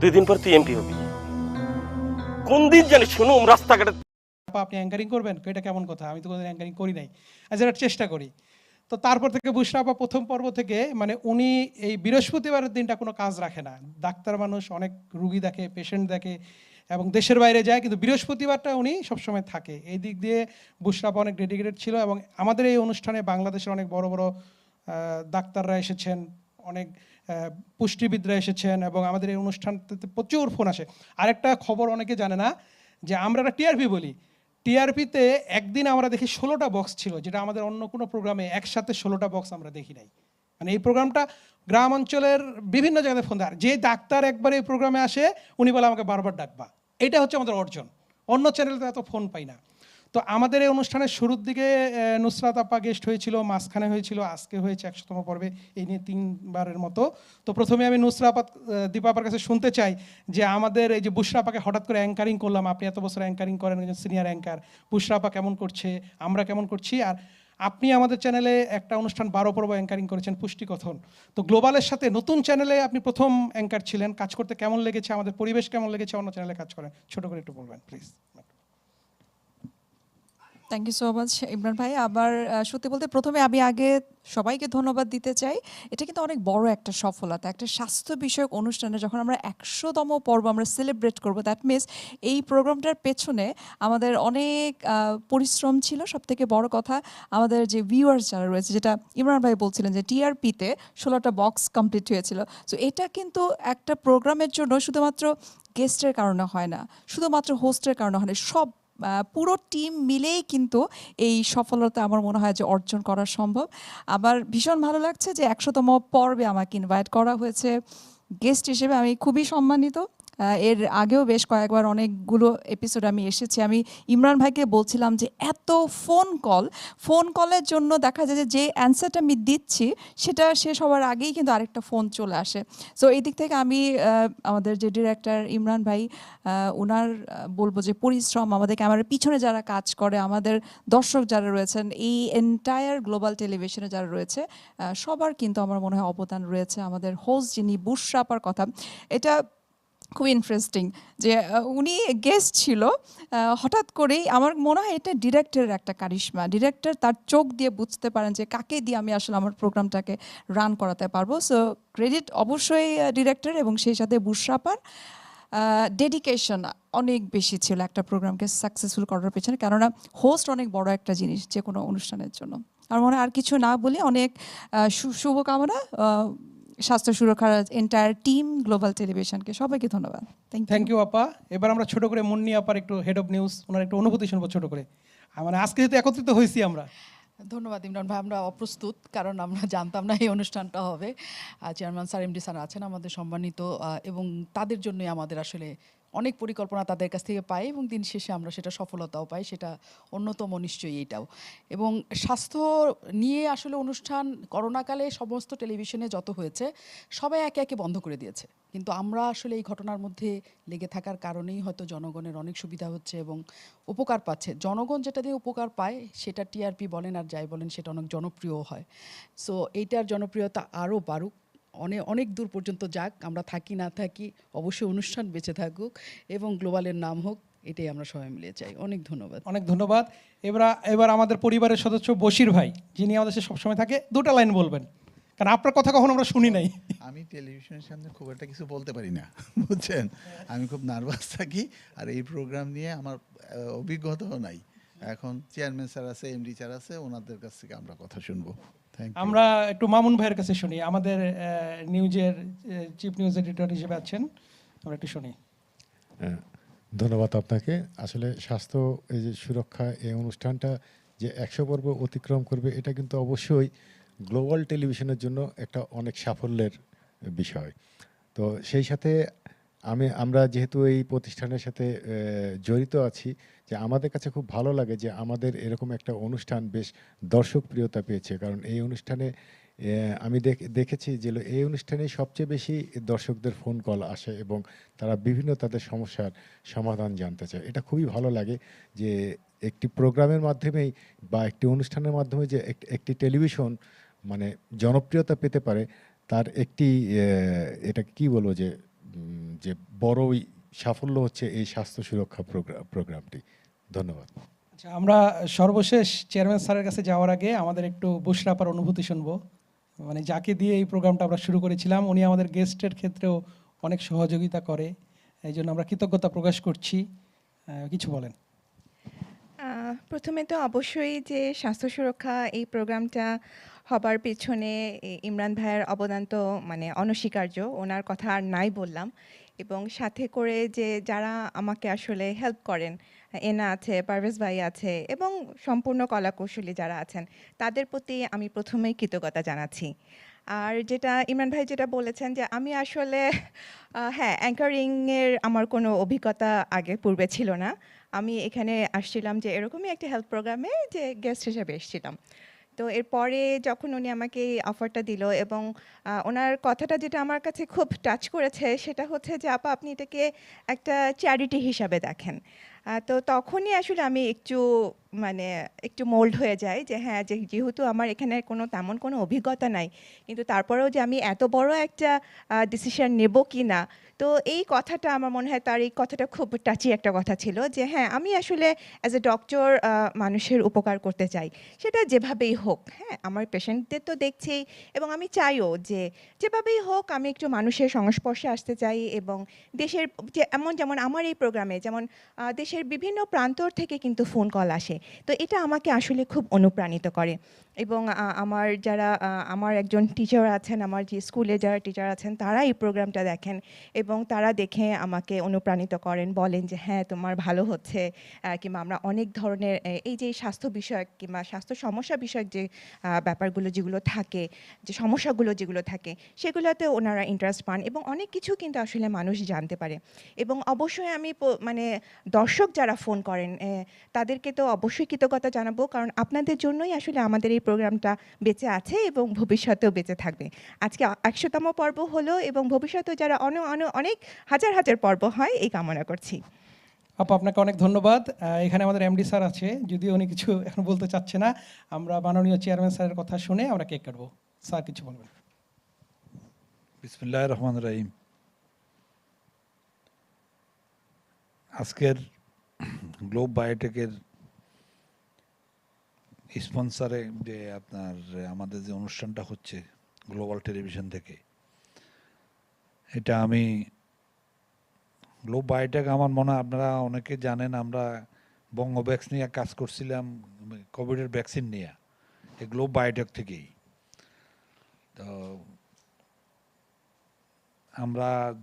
2 দিন পর তুই এমপি হবি। কোন দিন জানি শুনুম রাস্তাঘাটে আপনি অ্যাঙ্কারিং করবেন, এটা কেমন কথা? আমি তো কোনোদিন অ্যাঙ্কারিং করি নাই, আজ একটা চেষ্টা করি। তো তারপর থেকে বুশরা আপা প্রথম পর্ব থেকে মানে উনি এই বৃহস্পতিবারের দিনটা কোনো কাজ রাখে না। ডাক্তার মানুষ, অনেক রুগী দেখে, পেশেন্ট দেখে এবং দেশের বাইরে যায়, কিন্তু বৃহস্পতিবারটা উনি সবসময় থাকে। এই দিক দিয়ে বুশরা আপা অনেক ডেডিকেটেড ছিল। এবং আমাদের এই অনুষ্ঠানে বাংলাদেশের অনেক বড় বড় ডাক্তাররা এসেছেন, অনেক পুষ্টিবিদরা এসেছেন এবং আমাদের এই অনুষ্ঠানটাতে প্রচুর ফোন আসে। আরেকটা খবর অনেকে জানে না যে আমরা একটা টিআরপি বলি, টিআরপিতে একদিন আমরা দেখি 16টা বক্স ছিল, যেটা আমাদের অন্য কোনো প্রোগ্রামে একসাথে 16টা বক্স আমরা দেখি নাই। মানে এই প্রোগ্রামটা গ্রাম অঞ্চলের বিভিন্ন জায়গায় ফোন দেয়। যে ডাক্তার একবার এই প্রোগ্রামে আসে উনি বলে আমাকে বারবার ডাকবা, এটা হচ্ছে আমাদের অর্জন। অন্য চ্যানেলে এত ফোন পাই না। তো আমাদের এই অনুষ্ঠানের শুরুর দিকে নুসরাত আপা গেস্ট হয়েছিল, মাঝখানে হয়েছিল, আজকে হয়েছে 100তম পর্বে, এই নিয়ে 3বারের মতো। তো প্রথমে আমি নুসরা আপা দীপা আপার কাছে শুনতে চাই যে আমাদের এই যে বুশরা আপাকে হঠাৎ করে অ্যাঙ্কারিং করলাম, আপনি এত বছর অ্যাঙ্কারিং করেন, একজন সিনিয়র অ্যাঙ্কার, বুশরা আপা কেমন করছে, আমরা কেমন করছি, আর আপনি আমাদের চ্যানেলে একটা অনুষ্ঠান 12 পর্ব অ্যাঙ্কারিং করেছেন, পুষ্টিকথন। তো গ্লোবালের সাথে নতুন চ্যানেলে আপনি প্রথম অ্যাঙ্কার ছিলেন, কাজ করতে কেমন লেগেছে, আমাদের পরিবেশ কেমন লেগেছে, অন্য চ্যানেলে কাজ করেন, ছোট করে একটু বলবেন please. Thank you so much Imran ভাই। আবার সত্যি বলতে প্রথমে আমি আগে সবাইকে ধন্যবাদ দিতে চাই। এটা কিন্তু অনেক বড় একটা সফলতা, একটা স্বাস্থ্য বিষয়ক অনুষ্ঠানে যখন আমরা 100তম পর্ব আমরা সেলিব্রেট করব, দ্যাট মিনস এই প্রোগ্রামটার পেছনে আমাদের অনেক পরিশ্রম ছিল। সবথেকে বড় কথা আমাদের যে ভিউয়ার্স যারা রয়েছে, যেটা ইমরান ভাই বলছিলেন যে টিআরপিতে 16টা বক্স কমপ্লিট হয়েছিল। সো এটা কিন্তু একটা প্রোগ্রামের জন্য শুধুমাত্র গেস্টের কারণে হয় না, শুধুমাত্র হোস্টের কারণে হয় না, সব পুরো টিম মিলেই কিন্তু এই সফলতা আমার মনে হয় যে অর্জন করা সম্ভব। আমার ভীষণ ভালো লাগছে যে 100তম পর্বে আমাকে ইনভাইট করা হয়েছে গেস্ট হিসেবে, আমি খুবই সম্মানিত। এর আগেও বেশ কয়েকবার অনেকগুলো এপিসোড আমি এসেছি। আমি ইমরান ভাইকে বলছিলাম যে এত ফোন কলের জন্য দেখা যায় যে অ্যান্সারটা আমি দিচ্ছি সেটা শেষ হওয়ার আগেই কিন্তু আরেকটা ফোন চলে আসে। সো এই দিক থেকে আমি আমাদের যে ডিরেক্টর ইমরান ভাই, ওনার বলবো যে পরিশ্রম, আমাদের ক্যামেরার পিছনে যারা কাজ করে, আমাদের দর্শক যারা রয়েছেন, এই এন্টায়ার গ্লোবাল টেলিভিশনে যারা রয়েছে, সবার কিন্তু আমার মনে হয় অবদান রয়েছে। আমাদের হোস্ট যিনি বুশরা আপার কথা, এটা খুব ইন্টারেস্টিং যে উনি গেস্ট ছিল, হঠাৎ করেই আমার মনে হয় এটা ডিরেক্টরের একটা কারিশমা। ডিরেক্টর তার চোখ দিয়ে বুঝতে পারেন যে কাকে দিয়ে আমি আসলে আমার প্রোগ্রামটাকে রান করাতে পারবো। সো ক্রেডিট অবশ্যই ডিরেক্টর এবং সেই সাথে বুশরা আপার ডেডিকেশন অনেক বেশি ছিল একটা প্রোগ্রামকে সাকসেসফুল করার পেছনে, কেননা হোস্ট অনেক বড় একটা জিনিস যে কোনো অনুষ্ঠানের জন্য। আমার মনে হয় আর কিছু না বলে অনেক শুভকামনা স্বাস্থ্য সুরক্ষার এন্টায়ার টিম, গ্লোবাল টেলিভিশনকে, সবাইকে ধন্যবাদ। থ্যাংক ইউ আপা। এবার আমরা ছোট করে মুন্নি আপার একটু হেড অফ নিউজ, ওনার একটু অনুভূতি শুনবো ছোট করে। মানে আজকে যেহেতু একত্রিত হয়েছি আমরা। ধন্যবাদ ইমরান ভাই, আমরা অপ্রস্তুত, কারণ আমরা জানতাম না এই অনুষ্ঠানটা হবে। চেয়ারম্যান স্যার, এমডি স্যার আছেন আমাদের সম্মানিত, এবং তাদের জন্যই আমাদের আসলে অনেক পরিকল্পনা তাদের কাছ থেকে পাই এবং দিন শেষে আমরা সেটা সফলতাও পাই, সেটা অন্যতম নিশ্চয়ই এটাও। এবং স্বাস্থ্য নিয়ে আসলে অনুষ্ঠান করোনাকালে সমস্ত টেলিভিশনে যত হয়েছে সবাই একে একে বন্ধ করে দিয়েছে, কিন্তু আমরা আসলে এই ঘটনার মধ্যে লেগে থাকার কারণেই হয়তো জনগণের অনেক সুবিধা হচ্ছে এবং উপকার পাচ্ছে। জনগণ যেটা দিয়ে উপকার পায় সেটা টিআরপি বলেন আর যাই বলেন সেটা অনেক জনপ্রিয় হয়। সো এইটার জনপ্রিয়তা আরও বাড়ুক, অনেক অনেক দূর পর্যন্ত যাক, আমরা থাকি না থাকি অবশ্যই অনুষ্ঠান বেঁচে থাকুক এবং গ্লোবালের নাম হোক, এটাই আমরা সবাই মিলে চাই। অনেক ধন্যবাদ। অনেক ধন্যবাদ। এবার আমাদের পরিবারের সদস্য বশির ভাই, যিনি আমাদের সাথে সবসময় থাকে, 2টা লাইন বলবেন, কারণ আপনার কথা কখনো আমরা শুনি নাই। আমি টেলিভিশনের সামনে খুব একটা কিছু বলতে পারি না, বুঝছেন, আমি খুব নার্ভাস থাকি, আর এই প্রোগ্রাম নিয়ে আমার অভিজ্ঞতাও নাই। এখন চেয়ারম্যান স্যার আছে, এমডি স্যার আছে, ওনাদের কাছ থেকে আমরা কথা শুনবো। আমরা একটু মামুন ভাইয়ের কাছে শুনি, আমাদের নিউজের চিফ নিউজ এডিটর হিসেবে আছেন, আমরা একটু শুনি। ধন্যবাদ আপনাকে। আসলে স্বাস্থ্য এই যে সুরক্ষা, এই অনুষ্ঠানটা যে 100 পর্ব অতিক্রম করবে, এটা কিন্তু অবশ্যই গ্লোবাল টেলিভিশনের জন্য একটা অনেক সাফল্যের বিষয়। তো সেই সাথে আমরা যেহেতু এই প্রতিষ্ঠানের সাথে জড়িত আছি, যে আমাদের কাছে খুব ভালো লাগে যে আমাদের এরকম একটা অনুষ্ঠান বেশ দর্শকপ্রিয়তা পেয়েছে। কারণ এই অনুষ্ঠানে আমি দেখেছি যে এই অনুষ্ঠানে সবচেয়ে বেশি দর্শকদের ফোন কল আসে এবং তারা বিভিন্ন তাদের সমস্যার সমাধান জানতে চায়। এটা খুবই ভালো লাগে যে একটি প্রোগ্রামের মাধ্যমেই বা একটি অনুষ্ঠানের মাধ্যমে যে একটি টেলিভিশন মানে জনপ্রিয়তা পেতে পারে, তার একটি এটা কি বলবো যে যে বড়ই সাফল্য হচ্ছে এই স্বাস্থ্য সুরক্ষা প্রোগ্রামটি। ধন্যবাদ। আচ্ছা, আমরা সর্বশেষ চেয়ারম্যান স্যারের কাছে যাওয়ার আগে আমাদের একটু বুশরাপার অনুভূতি শুনবো। মানে যাকে দিয়ে এই প্রোগ্রামটা আমরা শুরু করেছিলাম, উনি আমাদের গেস্টের ক্ষেত্রেও অনেক সহযোগিতা করে, এই জন্য আমরা কৃতজ্ঞতা প্রকাশ করছি। কিছু বলেন। প্রথমে তো অবশ্যই যে স্বাস্থ্য সুরক্ষা এই প্রোগ্রামটা হবার পেছনে ইমরান ভাইয়ের অবদান তো মানে অনস্বীকার্য, ওনার কথা আর নাই বললাম। এবং সাথে করে যে যারা আমাকে আসলে হেল্প করেন, এনা আছে, পারভেজ ভাই আছে এবং সম্পূর্ণ কলাকৌশলী যারা আছেন, তাদের প্রতি আমি প্রথমেই কৃতজ্ঞতা জানাচ্ছি। আর যেটা ইমরান ভাই যেটা বলেছেন যে আমি আসলে হ্যাঁ, অ্যাঙ্কারিংয়ের আমার কোনো অভিজ্ঞতা আগে পূর্বে ছিল না। আমি এখানে আসছিলাম যে এরকমই একটা হেল্প প্রোগ্রামে যে গেস্ট হিসেবে এসেছিলাম। তো এরপরে যখন উনি আমাকে এই অফারটা দিল এবং ওনার কথাটা যেটা আমার কাছে খুব টাচ করেছে সেটা হচ্ছে যে আপা আপনি এটাকে একটা চ্যারিটি হিসাবে দেখেন। তো তখনই আসলে আমি মানে একটু মোল্ড হয়ে যাই যে হ্যাঁ, যেহেতু আমার এখানে তেমন কোনো অভিজ্ঞতা নাই, কিন্তু তারপরেও যে আমি এত বড় একটা ডিসিশন নেব কি না, তো এই কথাটা আমার মনে হয় তার এই কথাটা খুব টাচি একটা কথা ছিল যে হ্যাঁ, আমি আসলে অ্যাজ এ ডক্টর মানুষের উপকার করতে চাই, সেটা যেভাবেই হোক। হ্যাঁ, আমার পেশেন্টদের তো দেখছি এবং আমি চাইও যে যেভাবেই হোক আমি একটু মানুষের সংস্পর্শে আসতে চাই এবং দেশের যেমন আমার এই প্রোগ্রামে যেমন দেশের বিভিন্ন প্রান্তর থেকে কিন্তু ফোন কল আসে, তো এটা আমাকে আসলে খুব অনুপ্রাণিত করে। এবং আমার একজন টিচার আছেন, আমার যে স্কুলে যারা টিচার আছেন তারা এই প্রোগ্রামটা দেখেন এবং তারা দেখে আমাকে অনুপ্রাণিত করেন, বলেন যে হ্যাঁ তোমার ভালো হচ্ছে, কিংবা আমরা অনেক ধরনের এই যে স্বাস্থ্য বিষয়ক কিংবা স্বাস্থ্য সমস্যা বিষয়ক যে ব্যাপারগুলো যেগুলো থাকে, যে সমস্যাগুলো যেগুলো থাকে সেগুলোতে ওনারা ইন্টারেস্ট পান এবং অনেক কিছু কিন্তু আসলে মানুষ জানতে পারে। এবং অবশ্যই আমি মানে দর্শক যারা ফোন করেন তাদেরকে তো অবশ্যই কৃতজ্ঞতা জানাবো, কারণ আপনাদের জন্যই আসলে আমাদের এই প্রোগ্রামটা বেঁচে আছে এবং ভবিষ্যতেও বেঁচে থাকবে। আজকে 100তম পর্ব হলো এবং ভবিষ্যতেও যারা অনেক হাজার হাজার পর্ব হয় এই কামনা করছি। আপা আপনাকে অনেক ধন্যবাদ। এখানে আমাদের এমডি স্যার আছে, যদিও উনি কিছু এখন বলতে চাচ্ছে না। আমরা মাননীয় চেয়ারম্যান স্যারের কথা শুনে আমরা কেক কাটবো। স্যার কিছু বলবেন। বিসমিল্লাহির রহমানির রহিম। আজকের গ্লোব বায়োটেকের স্পন্সরে যে আমাদের যে অনুষ্ঠানটা হচ্ছে গ্লোবাল টেলিভিশন থেকে, এটা আমি গ্লোব বায়োটেক আমার মনে হয় আপনারা অনেকে জানেন, আমরা বঙ্গভ্যাক্স নিয়ে কাজ করছিলাম, কোভিডের ভ্যাকসিন নিয়ে, এই গ্লোব বায়োটেক থেকেই। তো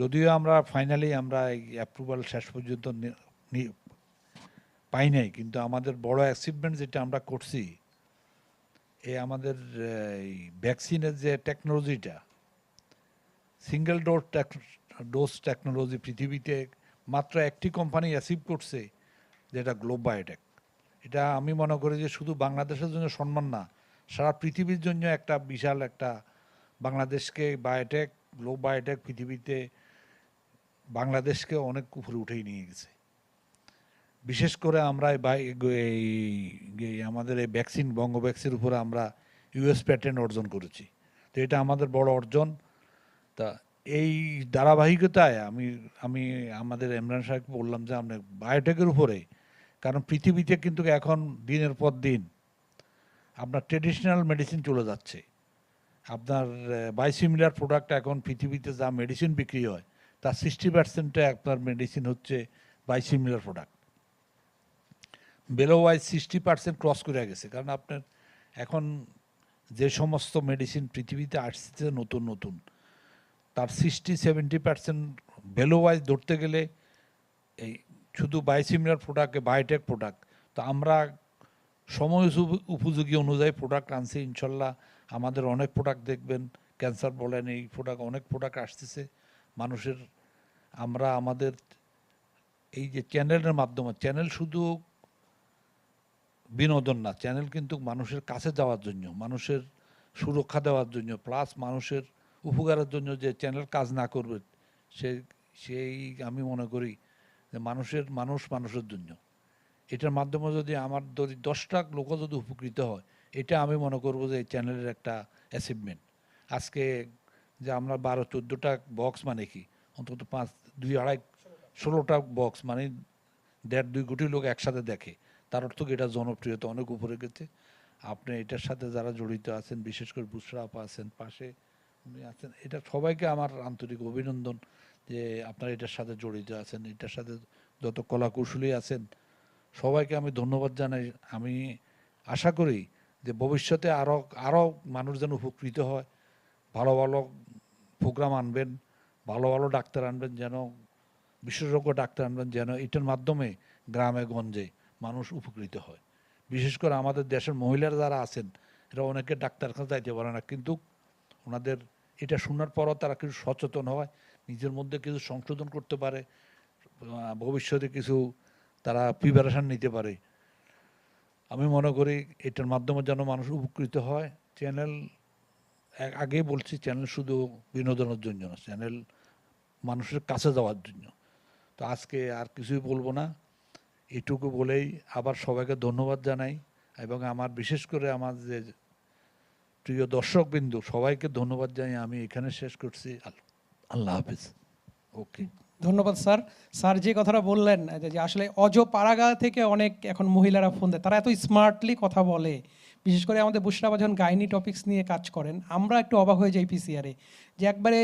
যদিও আমরা ফাইনালি এই অ্যাপ্রুভাল শেষ পর্যন্ত পাই নাই, কিন্তু আমাদের বড় অ্যাচিভমেন্ট যেটা আমরা করছি, আমাদের এই ভ্যাকসিনের যে টেকনোলজিটা, সিঙ্গেল ডোজ টেকনোলজি পৃথিবীতে মাত্র একটি কোম্পানি অ্যাচিভ করছে, যেটা গ্লোব বায়োটেক। এটা আমি মনে করি যে শুধু বাংলাদেশের জন্য সম্মান না, সারা পৃথিবীর জন্য একটা বিশাল একটা, বাংলাদেশকে গ্লোব বায়োটেক পৃথিবীতে বাংলাদেশকে অনেক উপরে উঠেই নিয়ে গেছে। বিশেষ করে আমরা আমাদের এই ভ্যাকসিন বঙ্গভ্যাক্সির উপরে আমরা ইউএস প্যাটেন্ট অর্জন করেছি, তো এটা আমাদের বড় অর্জন। তা এই ধারাবাহিকতায় আমি আমাদের ইমরান সাহেবকে বললাম যে আমরা বায়োটেকের উপরে, কারণ পৃথিবীতে কিন্তু এখন দিনের পর দিন আপনার ট্রেডিশনাল মেডিসিন চলে যাচ্ছে। আপনার বায়োসিমিলার প্রোডাক্ট এখন পৃথিবীতে যা মেডিসিন বিক্রি হয় তার 60% আপনার মেডিসিন হচ্ছে বায়োসিমিলার প্রোডাক্ট। বেলোওয়াইজ 60% ক্রস করে গেছে, কারণ আপনার এখন যে সমস্ত মেডিসিন পৃথিবীতে আসছে নতুন নতুন, তার 60-70% বেলোওয়াইজ ধরতে গেলে এই শুধু বায়োসিমিলার প্রোডাক্টে বায়োটেক প্রোডাক্ট। তো আমরা সময় উপযোগী অনুযায়ী প্রোডাক্ট আনছি, ইনশাল্লাহ আমাদের অনেক প্রোডাক্ট দেখবেন, ক্যান্সার বলেন, এই প্রোডাক্ট অনেক প্রোডাক্ট আসতেছে মানুষের। আমরা আমাদের এই যে চ্যানেলের মাধ্যমে, চ্যানেল শুধু বিনোদন না, চ্যানেল কিন্তু মানুষের কাছে যাওয়ার জন্য, মানুষের সুরক্ষা দেওয়ার জন্য, প্লাস মানুষের উপকারের জন্য। যে চ্যানেল কাজ না করবে সেই আমি মনে করি যে মানুষের জন্য। এটার মাধ্যমে যদি আমার 10টা লোক যদি উপকৃত হয়, এটা আমি মনে করবো যে এই চ্যানেলের একটা অ্যাচিভমেন্ট। আজকে যে আমরা 12-14টা বক্স মানে কি অন্তত 2-2.5-16টা বক্স, মানে 1.5-2 কোটি লোক একসাথে দেখে, তার অর্থ কি এটা জনপ্রিয়তা অনেক উপরে গেছে। আপনি এটার সাথে যারা জড়িত আছেন, বিশেষ করে বুশরা আপা আছেন, পাশে উনি আছেন, এটা সবাইকে আমার আন্তরিক অভিনন্দন যে আপনারা এটার সাথে জড়িত আছেন। এটার সাথে যত কলাকুশলী আছেন সবাইকে আমি ধন্যবাদ জানাই। আমি আশা করি যে ভবিষ্যতে আরও মানুষ যেন উপকৃত হয়, ভালো ভালো প্রোগ্রাম আনবেন, ভালো ভালো ডাক্তার আনবেন, যেন বিশেষজ্ঞ ডাক্তার আনবেন, যেন এটার মাধ্যমে গ্রামে গঞ্জে মানুষ উপকৃত হয়। বিশেষ করে আমাদের দেশের মহিলারা যারা আছেন, এরা অনেকে ডাক্তারখানা যাইতে পারে না, কিন্তু ওনাদের এটা শোনার পরও তারা কিছু সচেতন হয়, নিজের মধ্যে কিছু সংশোধন করতে পারে, ভবিষ্যতে কিছু তারা প্রিপারেশন নিতে পারে। আমি মনে করি এটার মাধ্যমে যেন মানুষ উপকৃত হয়। চ্যানেল, আগেই বলছি, চ্যানেল শুধু বিনোদনের জন্য না, চ্যানেল মানুষের কাছে যাওয়ার জন্য। তো আজকে আর কিছুই বলবো না, এটুকু বলেই আবার সবাইকে ধন্যবাদ জানাই, এবং আমার বিশেষ করে আমার যে প্রিয় দর্শকবিন্দু সবাইকে ধন্যবাদ জানাই। আমি এখানে শেষ করছি। আল্লাহ হাফিজ। ওকে, ধন্যবাদ স্যার। স্যার যে কথাটা বললেন যে আসলে অজপাড়াগা থেকে অনেক এখন মহিলারা ফোন দেয়, তারা এত স্মার্টলি কথা বলে, বিশেষ করে আমাদের বুশরা যখন গাইনি টপিকস নিয়ে কাজ করেন, আমরা একটু অবাক হয়ে যাই পিসিআরে, যে একবারে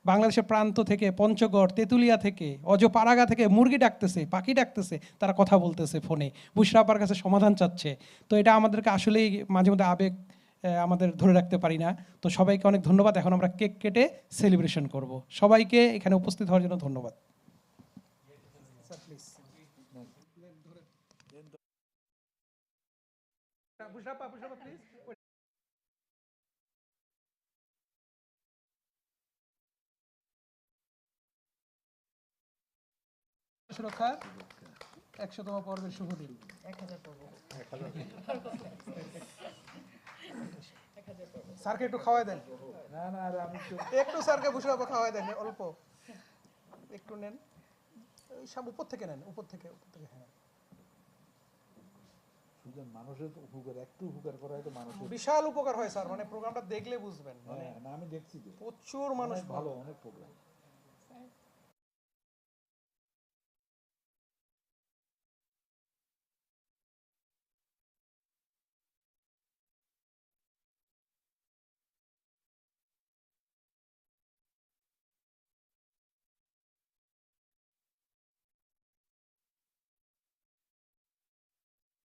বাংলাদেশের প্রান্ত থেকে, পঞ্চগড়, তেঁতুলিয়া থেকে, অজপাড়াগা থেকে মুরগি ডাকতেছে, পাখি ডাকতেছে, তারা কথা বলতেছে ফোনে, বুশরা আপার কাছে সমাধান চাচ্ছে। তো এটা আমাদেরকে আসলেই মাঝে মধ্যে আবেগ আমাদের ধরে রাখতে পারি না। তো সবাইকে অনেক ধন্যবাদ। এখন আমরা কেক কেটে সেলিব্রেশন করব। সবাইকে এখানে উপস্থিত হওয়ার জন্য ধন্যবাদ। Sir please. সুরক্ষা 100তম পর্বের শুভ দিন। 1000 পর্ব। স্যারকে একটু খাওয়াই দেন। না না, আমি একটু স্যারকে বুশরা খাওয়াই দেন, অল্প একটু নেন, ওই সব উপর থেকে নেন, উপর থেকে হ্যাঁ। শুধু মানুষের উপকার, একটু উপকার করা হয় তো মানুষের বিশাল উপকার হয় স্যার, মানে প্রোগ্রামটা দেখলে বুঝবেন, মানে না, আমি দেখছি যে প্রচুর মানুষ ভালো, অনেক প্রোগ্রাম।